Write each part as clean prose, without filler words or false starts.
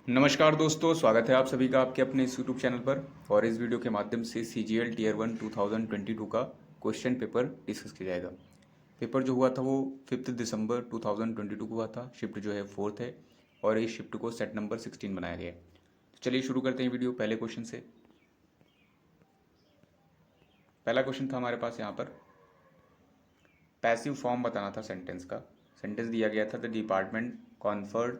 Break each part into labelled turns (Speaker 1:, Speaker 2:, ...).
Speaker 1: नमस्कार दोस्तों, स्वागत है आप सभी का आपके अपने इस यूट्यूब चैनल पर। और इस वीडियो के माध्यम से CGL टीयर 1 2022 का क्वेश्चन पेपर डिस्कस किया जाएगा। पेपर जो हुआ था वो 5 दिसंबर 2022 को हुआ था। शिफ्ट जो है 4th है और इस शिफ्ट को सेट नंबर 16 बनाया गया है। तो चलिए शुरू करते हैं वीडियो पहले क्वेश्चन से। पहला क्वेश्चन था हमारे पास यहाँ पर, पैसिव फॉर्म बताना था सेंटेंस का। सेंटेंस दिया गया था, the department conferred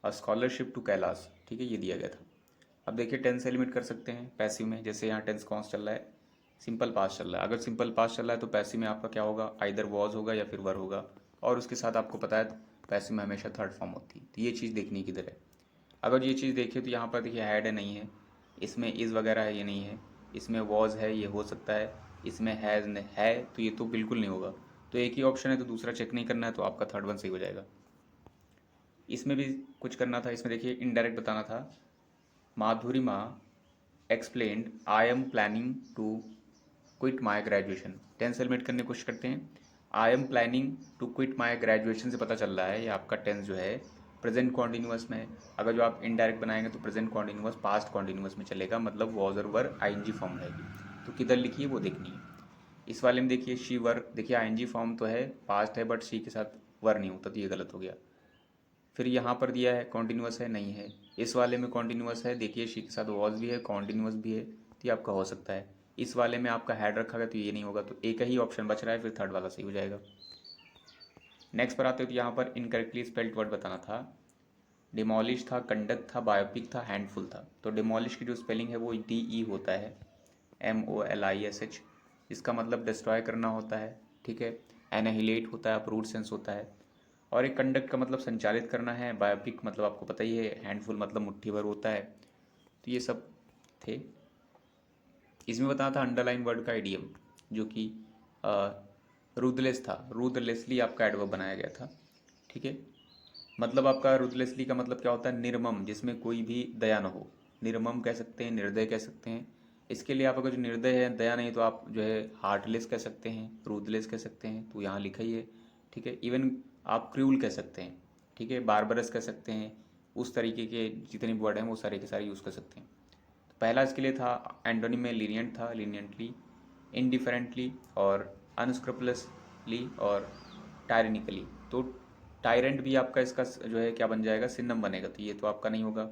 Speaker 1: a scholarship to Kailash. ठीक है, ये दिया गया था। अब देखिए टेंस एलिमिनेट कर सकते हैं पैसिव में। जैसे यहाँ टेंस कौन सा चल रहा है, सिंपल पास्ट चल रहा है। अगर सिंपल पास्ट चल रहा है तो पैसिव में आपका क्या होगा, आइदर वॉज होगा या फिर वर होगा। और उसके साथ आपको पता है पैसिव में हमेशा थर्ड फॉर्म होती है। तो ये चीज़ देखनी किधर है। अगर ये चीज़ देखिए तो यहाँ पर देखिए हैड है, नहीं है। इसमें इज़ वगैरह है, ये नहीं है। इसमें वॉज है, ये हो सकता है। इसमें हैज़ है, तो ये तो बिल्कुल नहीं होगा। तो एक ही ऑप्शन है, तो दूसरा चेक नहीं करना है, तो आपका थर्ड वन सही हो जाएगा। इसमें भी कुछ करना था। इसमें देखिए इनडायरेक्ट बताना था, Madhurima explained I am planning to quit my graduation. Tense eliminate करने की कोशिश करते हैं। I am planning to quit my graduation से पता चल रहा है ये आपका टेंस जो है प्रेजेंट कॉन्टिन्यूअस में है। अगर जो आप इनडायरेक्ट बनाएंगे तो प्रेजेंट कॉन्टिन्यूअस पास्ट कॉन्टिन्यूअस में चलेगा, मतलब वॉज और वर आईएनजी फॉर्म रहेगी। तो किधर लिखी है वो देखनी है। इस वाले में देखिए शी वर, देखिए आईएनजी फॉर्म तो है, पास्ट है, बट शी के साथ वर नहीं होता, तो ये गलत हो गया। फिर यहाँ पर दिया है कॉन्टिन्यूअस है, नहीं है। इस वाले में कॉन्टिन्यूअस है, देखिए शी के साथ वॉज भी है, कॉन्टिन्यूअस भी है, तो ये आपका हो सकता है। इस वाले में आपका हैड रखा गया तो ये नहीं होगा, तो एक ही ऑप्शन बच रहा है, फिर थर्ड वाला सही हो जाएगा। नेक्स्ट पर आते हो तो यहाँ पर इनकरेक्टली स्पेल्ड वर्ड बताना था। डिमोलिश था, कंडक्ट था, बायोपिक था, हैंडफुल था। तो डिमोलिश की जो स्पेलिंग है वो DE होता है, MOLISH। इसका मतलब डिस्ट्रॉय करना होता है। ठीक है, एनाहिलेट होता है, अपरूट सेंस होता है। और एक कंडक्ट का मतलब संचालित करना है। बायोपिक मतलब आपको पता ही है, हैंडफुल मतलब मुट्ठी भर होता है। तो ये सब थे। इसमें बताना था अंडरलाइन वर्ड का इडियम, जो कि रूदलेस था। रूदलेसली आपका एडवर्ब बनाया गया था। ठीक है, मतलब आपका रूदलेसली का मतलब क्या होता है, निर्मम, जिसमें कोई भी दया न हो। निर्मम कह सकते हैं, निर्दय कह सकते हैं। इसके लिए आप अगर जो निर्दय है, दया नहीं, तो आप जो है हार्टलेस कह सकते हैं, रूदलेस कह सकते हैं, तो यहाँ लिखा ही है। ठीक है, इवन आप क्रूल कह सकते हैं। ठीक है, बारबरस कह सकते हैं। उस तरीके के जितने वर्ड हैं वो सारे के सारे यूज़ कर सकते हैं। तो पहला इसके लिए था एंटोनिम में लीनियंट था, लीनियंटली, इनडिफरेंटली और अनस्क्रपलसली और टायरेनिकली। तो टायरेंट भी आपका इसका जो है क्या बन जाएगा, सिनम बनेगा, तो ये तो आपका नहीं होगा।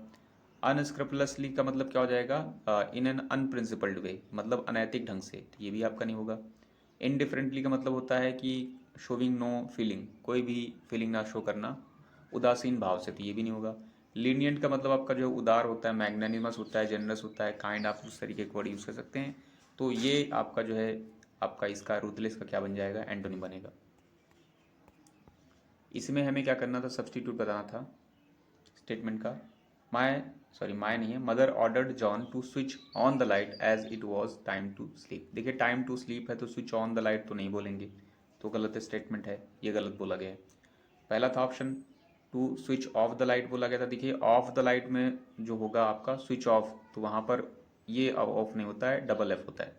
Speaker 1: अनस्क्रपलसली का मतलब क्या हो जाएगा, इन एन अनप्रिंसिपल्ड वे, मतलब अनैतिक ढंग से, तो ये भी आपका नहीं होगा। इनडिफरेंटली का मतलब होता है कि शोविंग नो फीलिंग, कोई भी फीलिंग ना शो करना उदासीन भाव से, तो ये भी नहीं होगा। लीनियंट का मतलब आपका जो उदार होता है, मैग्नानिमस होता है, जनरस होता है, काइंड, आप उस तरीके के वर्ड यूज़ कर सकते हैं। तो ये आपका जो है आपका इसका रूथलेस का क्या बन जाएगा, एंटोनिम बनेगा। इसमें हमें क्या करना था, सब्सटीट्यूट बताना था स्टेटमेंट का। माय नहीं है, mother ordered John to switch on the light as it was time to sleep. देखिए टाइम टू स्लीप है तो स्विच ऑन द लाइट तो नहीं बोलेंगे, तो गलत स्टेटमेंट है, ये गलत बोला गया है। पहला था option, to switch off the light बोला गया था। देखिए ऑफ द लाइट में जो होगा आपका स्विच ऑफ, तो वहाँ पर ये ऑफ नहीं होता है, डबल एफ होता है।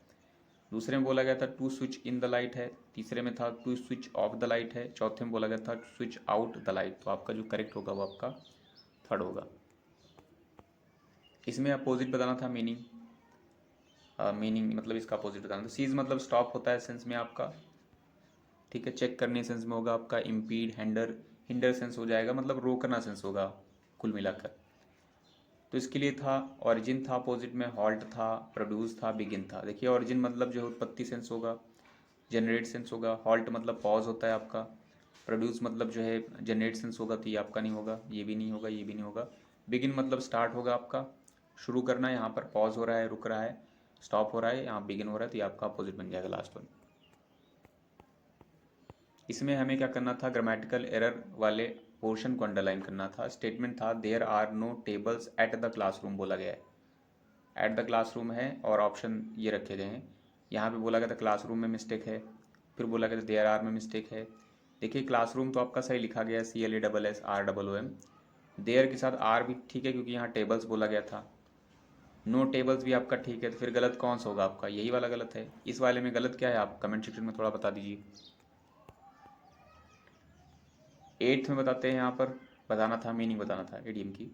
Speaker 1: दूसरे में बोला गया था to switch in the light है। तीसरे में था to switch off the light है। चौथे में बोला गया था स्विच आउट द लाइट। तो आपका जो करेक्ट होगा वो आपका थर्ड होगा। इसमें अपोजिट बताना था, मीनिंग। मीनिंग मतलब इसका अपोजिट बताना था। सीज मतलब स्टॉप होता है सेंस में आपका। ठीक है, चेक करने सेंस में होगा आपका। इम्पीड, हिंडर, हिंडर सेंस हो जाएगा, मतलब रोकना सेंस होगा कुल मिलाकर। तो इसके लिए था ऑरिजिन था, अपोजिट में हॉल्ट था, प्रोड्यूस था, बिगिन था। देखिए ऑरिजिन मतलब जो है उत्पत्ति सेंस होगा, जनरेट सेंस होगा। हॉल्ट मतलब पॉज होता है आपका। प्रोड्यूस मतलब जो है जनरेट सेंस होगा, तो ये आपका नहीं होगा, ये भी नहीं होगा, ये भी नहीं होगा। बिगिन मतलब स्टार्ट होगा आपका, शुरू करना है। यहाँ पर पॉज हो रहा है, रुक रहा है, स्टॉप हो रहा है, यहाँ बिगिन हो रहा है, तो ये आपका अपोजिट बन जाएगा लास्ट वन। इसमें हमें क्या करना था, ग्रामेटिकल एरर वाले पोर्शन को अंडरलाइन करना था। स्टेटमेंट था there are no tables at the classroom बोला गया है। एट द क्लासरूम है और ऑप्शन ये रखे गए हैं। यहाँ पे बोला गया था क्लासरूम में मिस्टेक है, फिर बोला गया था देयर आर में मिस्टेक है। देखिए क्लासरूम तो आपका सही लिखा गया है, CLASSROOM। देयर के साथ आर भी ठीक है, क्योंकि यहाँ टेबल्स बोला गया था। नो टेबल्स भी आपका ठीक है, तो फिर गलत कौन सा होगा आपका, यही वाला गलत है। इस वाले में गलत क्या है, आप कमेंट सेक्शन में थोड़ा बता दीजिए। 8th में बताते हैं, यहाँ पर बताना था, मीनिंग बताना था इडियम की।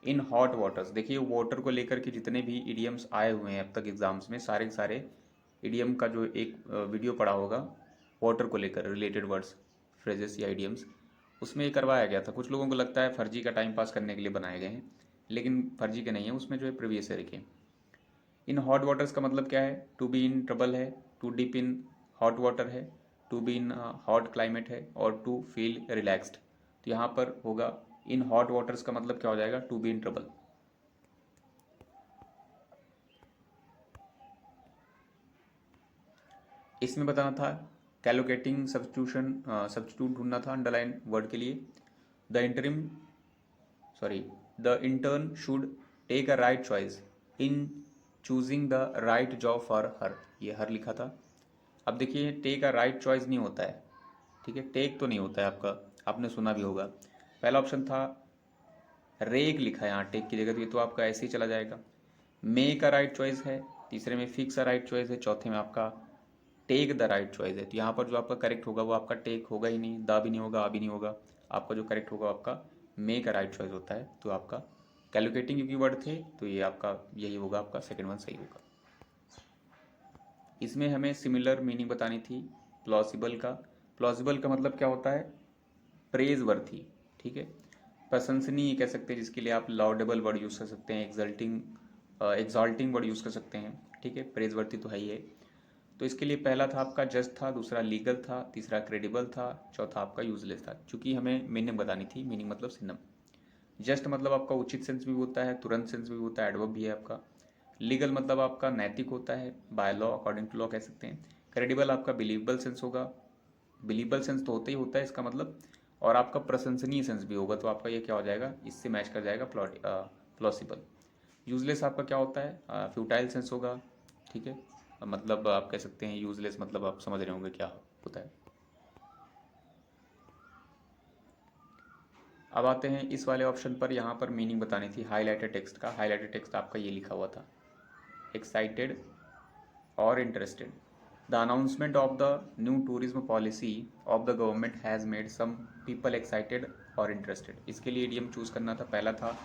Speaker 1: In hot waters. देखिए वाटर को लेकर के जितने भी इडियम्स आए हुए हैं अब तक एग्जाम्स में, सारे के सारे इडियम का जो एक वीडियो पड़ा होगा वाटर को लेकर रिलेटेड वर्ड्स, फ्रेजेस या इडियम्स, उसमें ये करवाया गया था। कुछ लोगों को लगता है फर्जी का टाइम पास करने के लिए बनाए गए हैं, लेकिन फर्जी के नहीं है, उसमें जो है प्रीवियस ईयर के। इन हॉट वाटर्स का मतलब क्या है? टू बी इन ट्रबल है, to dip in hot water है, to be in hot climate है, और टू फील रिलैक्स्ड। तो यहाँ पर होगा इन हॉट वाटर्स का मतलब क्या हो जाएगा? To be in trouble. इसमें बताना था कैलोकेटिंग सब्स्टिट्यूशन, सब्स्टिट्यूट ढूंढना था अंडरलाइन वर्ड के लिए। The interim sorry the intern should take a right choice in choosing the right job for her, ये हर लिखा था। अब देखिए टेक अ राइट चॉइस नहीं होता है, ठीक है, टेक तो नहीं होता है आपका, आपने सुना भी होगा। पहला ऑप्शन था रेक लिखा है यहाँ टेक की जगह, तो ये तो आपका ऐसे ही चला जाएगा। मेक अ राइट चॉइस है, तीसरे में फिक्स अ राइट चॉइस है, चौथे में आपका टेक द राइट चॉइस है। तो यहाँ पर जो आपका करेक्ट होगा वो आपका टेक होगा ही नहीं, द भी नहीं होगा, आ भी नहीं होगा। आपका जो करेक्ट होगा आपका मेक अ राइट चॉइस होता है। तो आपका कैलकुलेटिंग क्योंकि वर्ड थे तो ये आपका यही होगा, आपका सेकेंड वन सही होगा। इसमें हमें सिमिलर मीनिंग बतानी थी प्लॉसिबल का। प्लॉसिबल का मतलब क्या होता है? प्रेज वर्थी, ठीक है, प्रशंसनीय कह सकते हैं, जिसके लिए आप लाउडेबल वर्ड यूज़ कर सकते हैं, एग्जॉल्टिंग वर्ड यूज़ कर सकते हैं, ठीक है। प्रेज वर्थी तो है ही है। तो इसके लिए पहला था आपका जस्ट था, दूसरा लीगल था, तीसरा क्रेडिबल था, चौथा आपका यूजलेस था। चूंकि हमें मीनिंग बतानी थी, मीनिंग मतलब सिनम। जस्ट मतलब आपका उचित सेंस भी होता है, तुरंत सेंस भी होता है, एडवर्ब भी है आपका। लीगल मतलब आपका नैतिक होता है, by law, according to law कह सकते हैं। क्रेडिबल आपका बिलीवेबल सेंस होगा, बिलीवेबल सेंस तो होता ही होता है इसका मतलब, और आपका प्रशंसनीय सेंस भी होगा, तो आपका ये क्या हो जाएगा? इससे मैच कर जाएगा प्लॉसिबल। यूजलेस आपका क्या होता है? फ्यूटाइल सेंस होगा, ठीक है, मतलब आप कह सकते हैं यूजलेस, मतलब आप समझ रहे होंगे क्या होता है। अब आते हैं इस वाले ऑप्शन पर, यहाँ पर मीनिंग बतानी थी हाईलाइटेड टेक्स्ट का। हाईलाइटेड टेक्स्ट आपका ये लिखा हुआ था, एक्साइटेड और interested. The announcement of the new tourism policy of the government has made some people excited और इंटरेस्टेड। इसके लिए इडियम चूज करना था। पहला था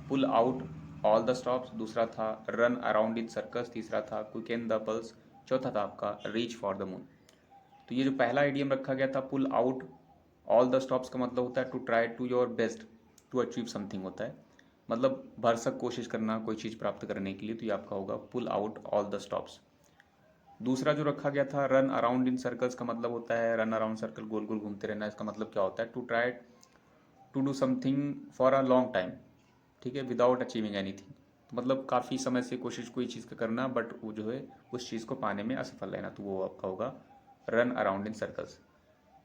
Speaker 1: pull out all the stops, दूसरा था रन अराउंड इन सर्कस, तीसरा था क्विकन द पल्स, चौथा था आपका रीच फॉर द मून। तो ये जो पहला आइडियम रखा गया था pull out all the stops का मतलब होता है to try to your best to achieve something होता है, मतलब भरसक कोशिश करना कोई चीज़ प्राप्त करने के लिए। तो ये आपका होगा pull out all the stops. दूसरा जो रखा गया था रन अराउंड इन सर्कल्स का मतलब होता है रन अराउंड सर्कल, गोल गोल घूमते रहना। इसका मतलब क्या होता है? To try to do something for a long time, ठीक है, विदाउट अचीविंग एनीथिंग। मतलब काफ़ी समय से कोशिश कोई चीज़ का करना, बट वो जो है उस चीज़ को पाने में असफल रहना, तो वो आपका होगा run around in circles.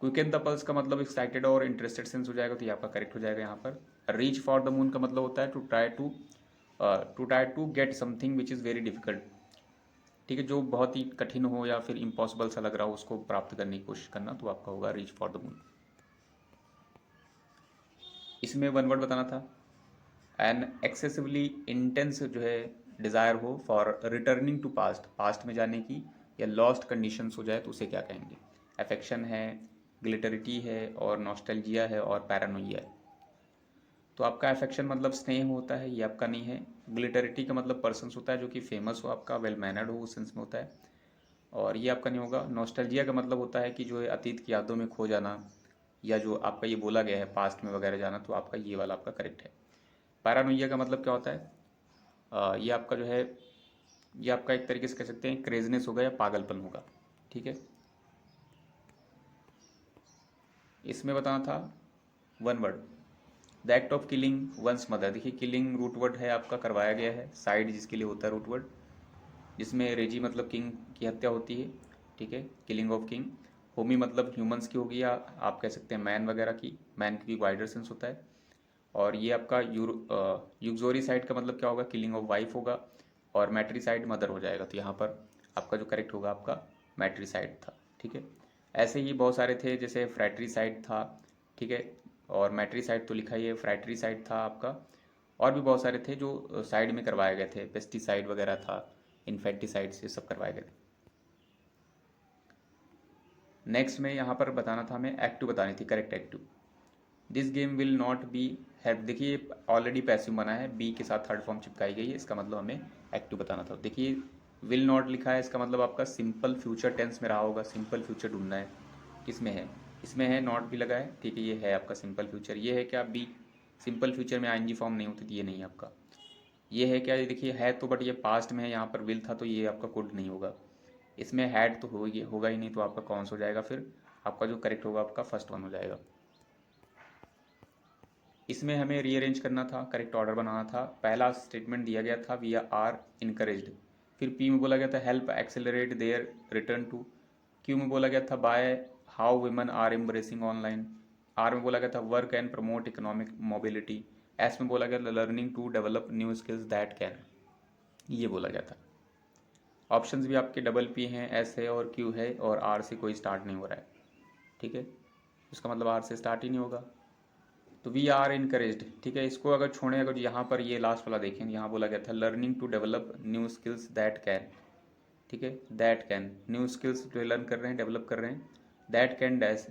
Speaker 1: Quicken the pulse का मतलब एक्साइटेड और इंटरेस्टेड सेंस हो जाएगा, तो ये आपका करेक्ट हो जाएगा यहाँ पर। रीच फॉर द मून का मतलब होता है to try to get something which is very difficult, ठीक है, जो बहुत ही कठिन हो या फिर इम्पॉसिबल सा लग रहा हो उसको प्राप्त करने की कोशिश करना, तो आपका होगा रीच फॉर द मून। इसमें वन वर्ड बताना था एन एक्सेसिवली इंटेंस जो है डिज़ायर हो for returning to past, past में जाने की, या लॉस्ट कंडीशंस हो जाए तो उसे क्या कहेंगे? अफेक्शन है, ग्लिटरिटी है, और नॉस्टैल्जिया है, और पैरानोइया है। तो आपका अफेक्शन मतलब स्नेह होता है, ये आपका नहीं है। ग्लिटरिटी का मतलब पर्सन्स होता है जो कि फेमस हो, आपका वेल मैनर्ड हो, उस सेंस में होता है, और ये आपका नहीं होगा। नॉस्टैल्जिया का मतलब होता है कि जो है अतीत की यादों में खो जाना, या जो आपका ये बोला गया है पास्ट में वगैरह जाना, तो आपका ये वाला आपका करेक्ट है। पैरानोइया का मतलब क्या होता है? ये आपका जो है, ये आपका एक तरीके से कह सकते हैं क्रेजनेस होगा या पागलपन होगा, ठीक है। इसमें बताना था one word the act of killing one's mother. देखिए किलिंग रूट वर्ड है आपका, करवाया गया है। साइड जिसके लिए होता है रूट वर्ड, जिसमें रेजी मतलब किंग की हत्या होती है, ठीक है, किलिंग ऑफ किंग। होमी मतलब ह्यूमंस की होगी, या आप कह सकते हैं मैन वगैरह की, मैन की वाइडर सेंस होता है। और ये आपका यूक्सोरी साइड का मतलब क्या होगा? किलिंग ऑफ वाइफ होगा, और मैट्रीसाइड मदर हो जाएगा। तो यहाँ पर आपका जो करेक्ट होगा आपका मैट्रीसाइड था, ठीक है। ऐसे ही बहुत सारे थे, जैसे फ्रैट्रीसाइड था, ठीक है, और मैट्रीसाइड तो लिखा ही है, फ्रैट्रीसाइड था आपका। और भी बहुत सारे थे जो साइड में करवाए गए थे, पेस्टिसाइड वगैरह था, इन्फेक्टिसाइड्स, ये सब करवाए गए थे। नेक्स्ट में यहाँ पर बताना था हमें एक्टिव बतानी थी, correct active. This game will not be help, देखिए ऑलरेडी पैसिव बना है, बी के साथ थर्ड फॉर्म चिपकाई गई है, इसका मतलब हमें एक्टिव बताना था। देखिए विल नॉट लिखा है, इसका मतलब आपका सिंपल फ्यूचर टेंस में रहा होगा, सिंपल फ्यूचर ढूंढना है। किसमें है, इसमें है, नॉट भी लगा है, ठीक है, ये है आपका सिंपल फ्यूचर। ये है क्या, बी, सिंपल फ्यूचर में आईएनजी फॉर्म नहीं होती थी, ये नहीं है आपका। ये है क्या, ये देखिए है तो, बट ये पास्ट में है, यहाँ पर विल था तो ये आपका कुड नहीं होगा। इसमें हैड तो होगा ही नहीं, तो आपका कौन सा हो जाएगा फिर, आपका जो करेक्ट होगा आपका फर्स्ट वन हो जाएगा। इसमें हमें रीअरेंज करना था, करेक्ट ऑर्डर बनाना था। पहला स्टेटमेंट दिया गया था वी आर इनकरेज्ड, फिर पी में बोला गया था help accelerate their return to, Q में बोला गया था by how women are embracing online, R में बोला गया था work and promote economic mobility, S में बोला गया था learning to develop new skills that can, ये बोला गया था। ऑप्शंस भी आपके डबल पी हैं, एस है और क्यू है, और आर से कोई स्टार्ट नहीं हो रहा है, ठीक है, इसका मतलब आर से स्टार्ट ही नहीं होगा। तो वी आर इनकरेज्ड, ठीक है, इसको अगर छोड़ें, अगर यहाँ पर ये लास्ट वाला देखें, यहाँ बोला गया था learning to develop new skills that can, ठीक है, दैट कैन, न्यू स्किल्स जो लर्न कर रहे हैं, डेवलप कर रहे हैं, that can dash,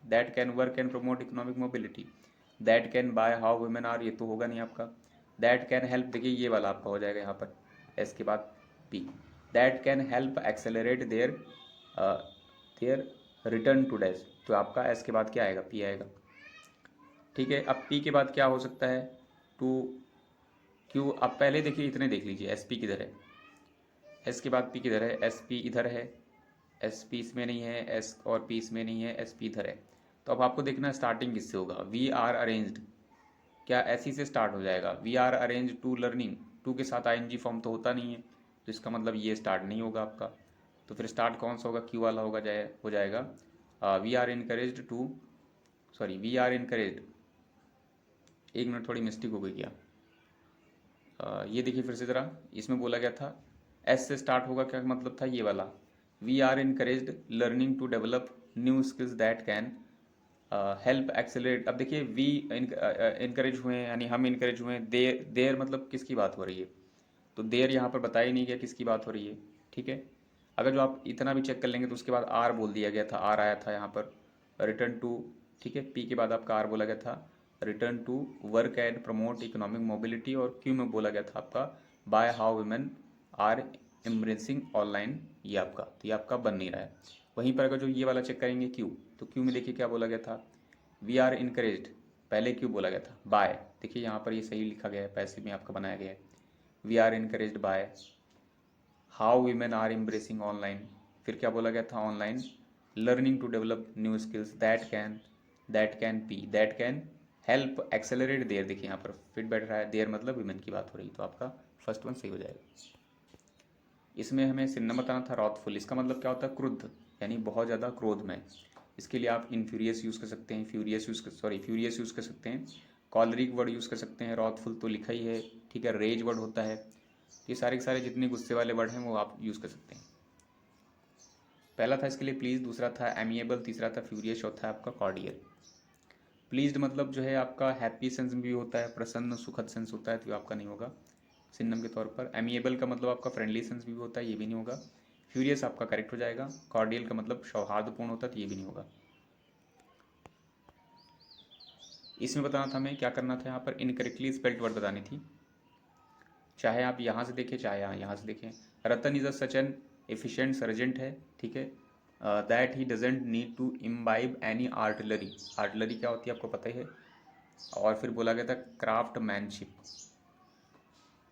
Speaker 1: that can work and promote economic mobility, that can by how women are, ये तो होगा नहीं आपका, दैट कैन हेल्प, देखिए ये वाला आपका हो जाएगा यहाँ पर, एस के बाद P, that can help accelerate their return to dash, तो आपका एस के बाद क्या आएगा, पी आएगा, ठीक है। अब पी के बाद क्या हो सकता है, टू क्यू, अब पहले देखिए इतने देख लीजिए, एस पी किधर है, एस के बाद पी किधर है, एस पी इधर है, एस पी इसमें नहीं है, एस और पी इसमें नहीं है, एस पी इधर है। तो अब आपको देखना स्टार्टिंग किससे होगा, वी आर अरेंज्ड, क्या ऐसी से स्टार्ट हो जाएगा, we are arrange to learning, to के साथ आईएनजी फॉर्म तो होता नहीं है, तो इसका मतलब ये स्टार्ट नहीं होगा आपका। तो फिर स्टार्ट कौन सा होगा, क्यू वाला होगा, हो जाएगा we are encouraged to, sorry we are encouraged, एक मिनट थोड़ी मिस्टेक हो गई क्या, ये देखिए फिर से ज़रा, इसमें बोला गया था एस से स्टार्ट होगा, क्या मतलब था ये वाला, we are encouraged learning to develop new skills that can help accelerate. अब देखिए वी इनकरेज हुए हैं, यानी हम इनकरेज हुए हैं, देर देर मतलब किसकी बात हो रही है, तो देर यहाँ पर बताया ही नहीं गया किसकी बात हो रही है, ठीक है। अगर जो आप इतना भी चेक कर लेंगे तो उसके बाद आर बोल दिया गया था, आर आया था यहाँ पर, रिटर्न टू, ठीक है, पी के बाद आपका आर बोला गया था return to work and promote economic mobility, और क्यू में बोला गया था आपका by how women are embracing online, ये आपका, तो ये आपका बन नहीं रहा है। वहीं पर अगर जो ये वाला चेक करेंगे क्यू, तो क्यू में देखिए क्या बोला गया था, वी आर इनकरेज्ड, पहले क्यू बोला गया था, बाय, देखिए यहाँ पर ये सही लिखा गया है, पैसिव में आपका बनाया गया है, we are encouraged by how women are embracing online, फिर क्या बोला गया था, online learning to develop new skills that can P, that can help accelerate their, देखिए यहाँ पर फिट बैठ रहा है, देयर मतलब वीमेन की बात हो रही है, तो आपका फर्स्ट वन सही हो जाएगा। इसमें हमें सिन्नम बताना था रॉथफुल, इसका मतलब क्या होता है, क्रुद्ध, यानी बहुत ज़्यादा क्रोध में। इसके लिए आप इनफ्यूरियस यूज़ कर सकते हैं, फ्यूरियस यूज़ कर सकते हैं, कॉलरिक वर्ड यूज़ कर सकते हैं, रॉथफुल तो लिखा ही है, ठीक है, रेज वर्ड होता है, ये सारे के सारे जितने गुस्से वाले वर्ड हैं वो आप यूज़ कर सकते हैं। पहला था इसके लिए प्लीज़, दूसरा था एमिएबल, तीसरा था फ्यूरियस, चौथा है आपका कॉर्डियल। प्लीज्ड मतलब जो है आपका हैप्पी सेंस में भी होता है, प्रसन्न सुखद सेंस होता है, तो आपका नहीं होगा सिन्नम के तौर पर। एमिएबल का मतलब आपका फ्रेंडली सेंस भी होता है, ये भी नहीं होगा। फ्यूरियस आपका करेक्ट हो जाएगा। कॉर्डियल का मतलब सौहार्दपूर्ण होता है, तो ये भी नहीं होगा। इसमें बताना था हमें क्या करना था, यहाँ पर इनकरेक्टली स्पेल्ड वर्ड बतानी थी, चाहे आप यहाँ से देखें चाहे यहाँ से देखें। Ratan is such an efficient sergeant है, ठीक है, that he doesn't need to imbibe any artillery, artillery क्या होती है आपको पता ही है। और फिर बोला गया था क्राफ्टमैनशिप,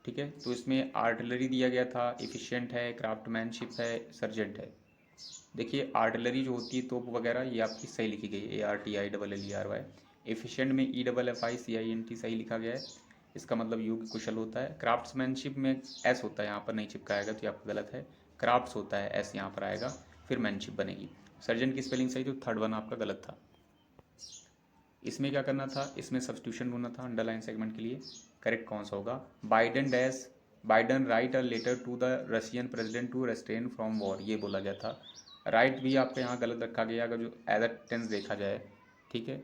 Speaker 1: ठीक है, तो इसमें आर्टिलरी दिया गया था, एफिशिएंट है, क्राफ्टमैनशिप है, सर्जेंट है। देखिए आर्टिलरी जो होती है तोप वगैरह, ये आपकी सही लिखी गई है, ARTILLERY। एफिशिएंट में EFFICIENT सही लिखा गया है, इसका मतलब योग्य कुशल होता है। क्राफ्ट्समैनशिप में एस होता है, यहाँ पर नहीं चिपकाएगा तो ये आपका गलत है, क्राफ्ट्स होता है, एस यहाँ पर आएगा, फिर मैनशिप बनेगी। सर्जेंट की स्पेलिंग सही, तो थर्ड वन आपका गलत था। इसमें क्या करना था, इसमें सब्स्टिट्यूशन ढूंढना था अंडरलाइन सेगमेंट के लिए। करेक्ट कौन सा होगा, Biden write a letter to the Russian president to restrain from war, ये बोला गया था। राइट भी आपका यहाँ गलत रखा गया, अगर जो एज अ टेंस देखा जाए, ठीक है,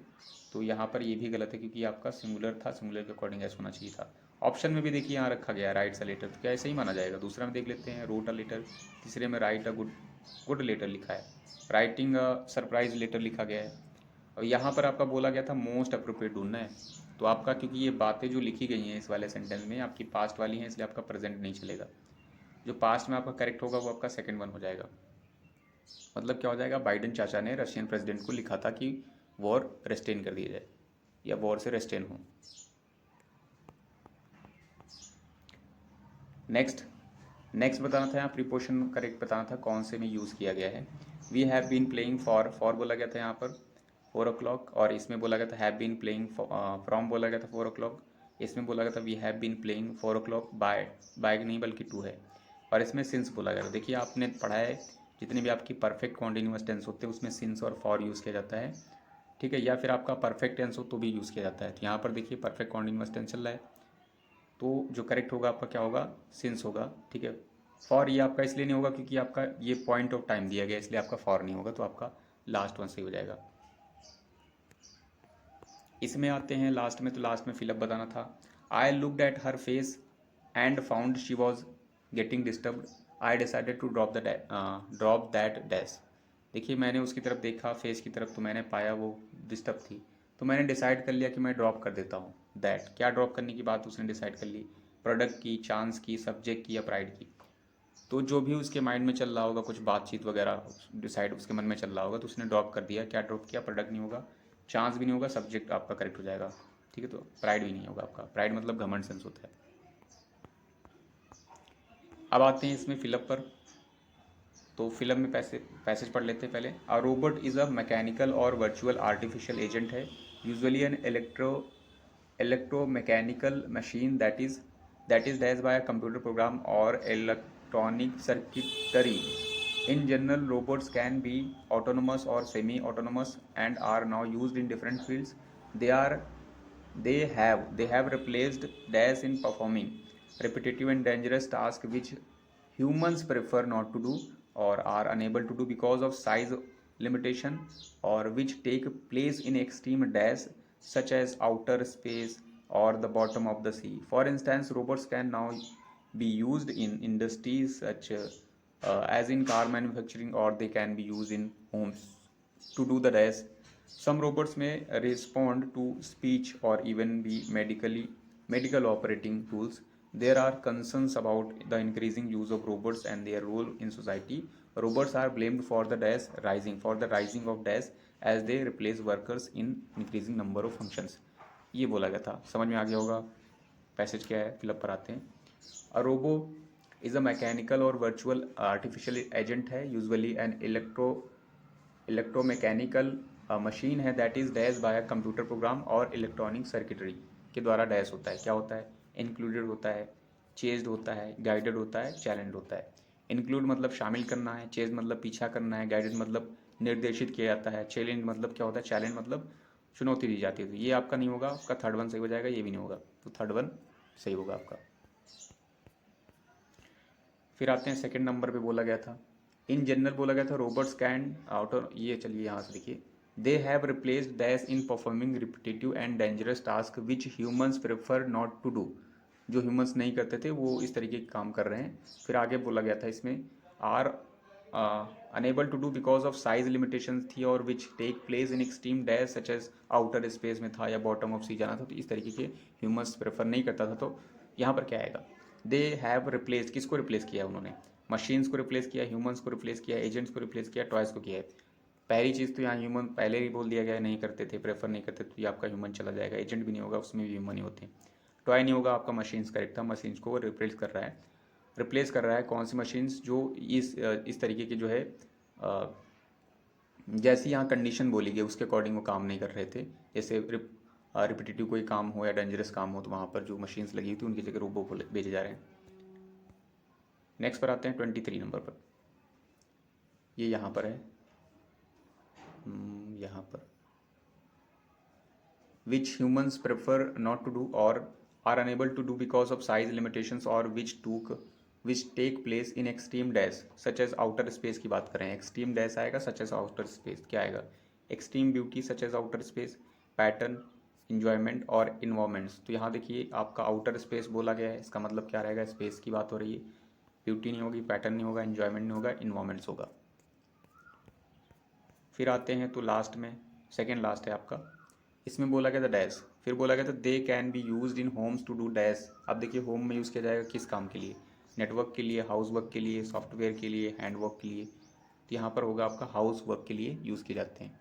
Speaker 1: तो यहाँ पर ये भी गलत है, क्योंकि आपका सिंगुलर था, सिंगुलर के अकॉर्डिंग ऐसा होना चाहिए था। ऑप्शन में भी देखिए यहाँ रखा गया राइट अ लेटर, तो क्या ऐसे ही माना जाएगा। दूसरा में देख लेते हैं, रोट अ लेटर, तीसरे में राइट अ गुड लेटर लिखा है, राइटिंग अ सरप्राइज लेटर लिखा गया है, और यहाँ पर आपका बोला गया था मोस्ट अप्रोप्रिएट ढूंढना है, तो आपका क्योंकि ये बातें जो लिखी गई हैं इस वाले सेंटेंस में आपकी पास्ट वाली हैं, इसलिए आपका प्रेजेंट नहीं चलेगा। जो पास्ट में आपका करेक्ट होगा वो आपका सेकंड वन हो जाएगा। मतलब क्या हो जाएगा, बाइडेन चाचा ने रशियन प्रेसिडेंट को लिखा था कि वॉर रेस्टेन कर दिया जाए या वॉर से रेस्टेन हो। नेक्स्ट बताना था यहाँ प्रीपोजिशन करेक्ट बताना था कौन से में यूज़ किया गया है। We have been playing for बोला गया था यहाँ पर 4 o'clock, और इसमें बोला गया था हैव बीन प्लेइंग फ्रॉम बोला गया था 4 o'clock। इसमें बोला गया था we have been playing 4 o'clock by नहीं बल्कि टू है, और इसमें सिंस बोला गया था। देखिए आपने पढ़ा है जितने भी आपकी परफेक्ट कॉन्टिन्यूअस टेंस होते हैं उसमें सिंस और फॉर यूज़ किया जाता है, ठीक है, या फिर आपका परफेक्ट टेंस हो तो भी यूज़ किया जाता है। तो यहाँ पर देखिए परफेक्ट कॉन्टिन्यूअस टेंस चल रहा है, तो जो करेक्ट होगा आपका क्या होगा, सिंस होगा, ठीक है। फॉर ये आपका इसलिए नहीं होगा क्योंकि आपका ये पॉइंट ऑफ टाइम दिया गया, इसलिए आपका फॉर नहीं होगा, तो आपका लास्ट वन सही हो जाएगा। इसमें आते हैं लास्ट में, तो लास्ट में फिलअप बताना था। I looked at her face and found she was getting disturbed, I decided to drop that dash. देखिए मैंने उसकी तरफ देखा, फेस की तरफ, तो मैंने पाया वो डिस्टर्ब थी, तो मैंने डिसाइड कर लिया कि मैं ड्रॉप कर देता हूँ दैट। क्या ड्रॉप करने की बात उसने डिसाइड कर ली, प्रोडक्ट की, चांस की, सब्जेक्ट की या प्राइड की। तो जो भी उसके माइंड में चल रहा होगा, कुछ बातचीत वगैरह डिसाइड उसके मन में चल रहा होगा, तो उसने ड्रॉप कर दिया। क्या ड्रॉप किया, प्रोडक्ट नहीं होगा, चांस भी नहीं होगा, सब्जेक्ट आपका करेक्ट हो जाएगा, ठीक है। तो प्राइड भी नहीं होगा आपका, प्राइड मतलब घमंड सेंस होता है। अब आते हैं इसमें फिलअप पर, तो फिल्म में पैसेज पढ़ लेते हैं पहले। A robot is a mechanical और वर्चुअल आर्टिफिशियल एजेंट है, usually an electromechanical machine that is devised by a computer program or electronic circuitry. In general, robots can be autonomous or semi-autonomous and are now used in different fields. They have replaced DAS in performing repetitive and dangerous tasks which humans prefer not to do or are unable to do because of size limitation, or which take place in extreme DAS such as outer space or the bottom of the sea. For instance, robots can now be used in industries such as in car manufacturing, or they can be used in homes to do the rest. Some robots may respond to speech or even be medical operating tools. There are concerns about the increasing use of robots and their role in society. Robots are blamed for the rising of dash as they replace workers in increasing number of functions. ये बोला गया था, समझ में आ गया होगा। Passage क्या है, फिलअप पर आते हैं। अ रोबो इज़ अ मैकेनिकल और वर्चुअल आर्टिफिशियल एजेंट है, यूजुअली एन इलेक्ट्रोमैकेनिकल मशीन है that is dash by a computer program और इलेक्ट्रॉनिक सर्किटरी के द्वारा डैश होता है। क्या होता है, इंक्लूडेड होता है, चेज्ड होता है, गाइडेड होता है, चैलेंज होता है। इंक्लूड मतलब शामिल करना है, चेज मतलब पीछा करना है, गाइडेड मतलब निर्देशित किया जाता है, चैलेंज मतलब क्या होता है, चैलेंज मतलब चुनौती दी जाती है। तो ये आपका नहीं होगा, आपका थर्ड वन सही हो जाएगा, ये भी नहीं होगा, तो थर्ड वन सही होगा आपका। फिर आते हैं सेकंड नंबर पे, बोला गया था इन जनरल बोला गया था रोबोट्स कैन आउटर, ये चलिए यहाँ से देखिए, they have replaced dash in performing repetitive and dangerous task which humans prefer not to do. जो ह्यूमंस नहीं करते थे वो इस तरीके के काम कर रहे हैं। फिर आगे बोला गया था इसमें are unable to do because of size limitation थी, और which take place in extreme dash such as outer space में था या बॉटम ऑफ सी जाना था, तो इस तरीके के ह्यूमंस प्रेफर नहीं करता था। तो यहाँ पर क्या आएगा, दे हैव रिप्लेस, किसको रिप्लेस किया है उन्होंने, मशीन्स को रिप्लेस किया, ह्यूमंस को रिप्लेस किया, एजेंट्स को रिप्लेस किया, टॉयज़ को किया है। पहली चीज़ तो यहाँ ह्यूमन पहले ही बोल दिया गया है, नहीं करते थे, प्रेफर नहीं करते, तो ये आपका ह्यूमन चला जाएगा। एजेंट भी नहीं होगा, उसमें भी ह्यूमन ही होते हैं। टॉय नहीं होगा, आपका मशीन्स करेक्ट था, मशीन्स को वो रिप्लेस कर रहा है कौन सी मशीन्स, जो इस तरीके की जो है जैसी यहाँ कंडीशन बोली गई उसके अकॉर्डिंग वो काम नहीं कर रहे थे। जैसे रिपीटेटिव कोई काम हो या डेंजरस काम हो, तो वहाँ पर जो मशीन्स लगी हुई थी उनकी जगह रोबो भेजे जा रहे हैं। नेक्स्ट पर आते हैं 23 नंबर पर, ये यहाँ पर है, यहाँ पर which humans prefer not to do or are unable to do because of size limitations, or which take place in extreme dash such as outer space की बात करें, extreme dash आएगा, such as outer space क्या आएगा, extreme beauty such as outer space, pattern, enjoyment और environments। तो यहाँ देखिए आपका outer space बोला गया है, इसका मतलब क्या रहेगा, space की बात हो रही है, ब्यूटी नहीं होगी, पैटर्न नहीं होगा, enjoyment नहीं होगा, environments होगा। फिर आते हैं तो लास्ट में सेकेंड लास्ट है आपका, इसमें बोला गया था डैश, फिर बोला गया था they can be use in homes to do dash. अब देखिए होम में यूज़ किया जाएगा किस काम के लिए, नेटवर्क के लिए, हाउस वर्क के लिए, सॉफ्टवेयर के लिए, हैंड वर्क के लिए। तो यहाँ पर होगा आपका हाउस वर्क के लिए यूज़ किए जाते हैं।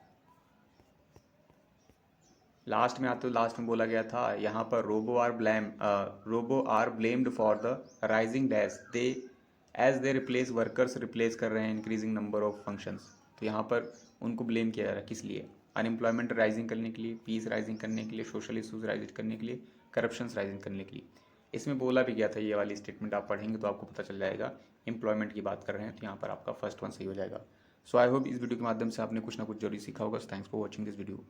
Speaker 1: लास्ट में आते, लास्ट में बोला गया था यहाँ पर robo are blamed for the rising dash they as they replace workers, replace कर रहे हैं इंक्रीजिंग नंबर ऑफ फंक्शंस। तो यहाँ पर उनको ब्लेम किया जा रहा है किस लिए, अनएम्प्लॉयमेंट राइजिंग करने के लिए, पीस राइजिंग करने के लिए, सोशल इशूज़ राइज करने के लिए, करप्शंस राइजिंग करने के लिए। इसमें बोला भी गया था, ये वाली स्टेटमेंट आप पढ़ेंगे तो आपको पता चल जाएगा एम्प्लॉयमेंट की बात कर रहे हैं, तो यहाँ पर आपका फर्स्ट वन सही हो जाएगा। सो आई होप इस वीडियो के माध्यम से आपने कुछ ना कुछ जरूरी सीखा होगा। Thanks for watching this video.